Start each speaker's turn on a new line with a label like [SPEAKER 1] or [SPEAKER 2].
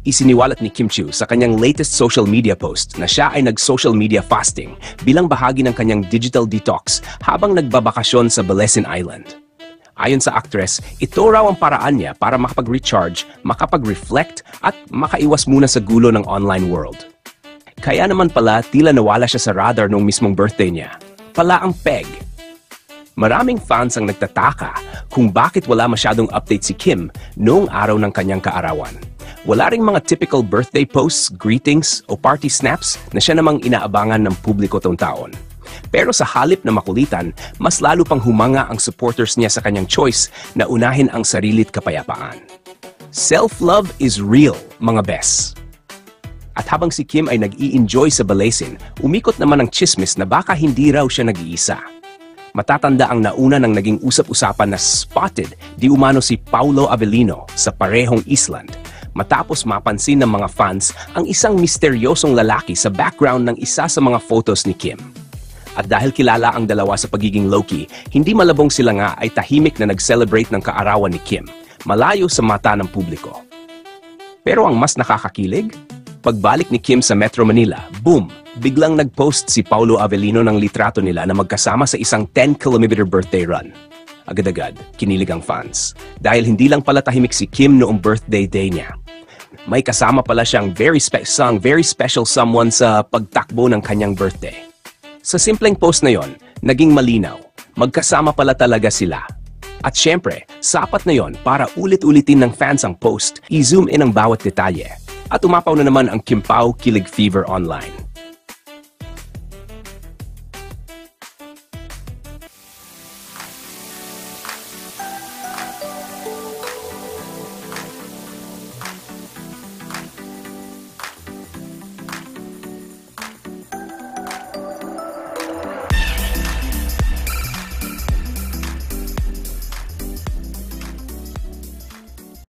[SPEAKER 1] Isiniwalat ni Kim Chiu sa kanyang latest social media post na siya ay nag-social media fasting bilang bahagi ng kanyang digital detox habang nagbabakasyon sa Balesin Island. Ayon sa actress, ito raw ang paraan niya para makapag-recharge, makapag-reflect at makaiwas muna sa gulo ng online world. Kaya naman pala tila nawala siya sa radar nung mismong birthday niya. Pala ang peg. Maraming fans ang nagtataka kung bakit wala masyadong update si Kim noong araw ng kanyang kaarawan. Wala ring mga typical birthday posts, greetings o party snaps na siya namang inaabangan ng publiko taon-taon. Pero sa halip na makulitan, mas lalo pang humanga ang supporters niya sa kanyang choice na unahin ang sarilit kapayapaan. Self-love is real, mga bes. At habang si Kim ay nag-i-enjoy sa Balesin, umikot naman ang chismis na baka hindi raw siya nag-iisa. Matatanda ang nauna ng naging usap-usapan na spotted di umano si Paulo Avellino sa parehong island, matapos mapansin ng mga fans ang isang misteryosong lalaki sa background ng isa sa mga photos ni Kim. At dahil kilala ang dalawa sa pagiging low-key, hindi malabong sila nga ay tahimik na nag-celebrate ng kaarawan ni Kim, malayo sa mata ng publiko. Pero ang mas nakakakilig? Pagbalik ni Kim sa Metro Manila, boom! Biglang nag-post si Paulo Avellino ng litrato nila na magkasama sa isang 10-kilometer birthday run. Agad-agad, kinilig ang fans. Dahil hindi lang pala tahimik si Kim noong birthday day niya. May kasama pala siyang very special someone sa pagtakbo ng kanyang birthday. Sa simpleng post na yon, naging malinaw. Magkasama pala talaga sila. At syempre, sapat na yon para ulit-ulitin ng fans ang post, i-zoom in ang bawat detalye. At umapaw na naman ang Kim Pao Kilig Fever online.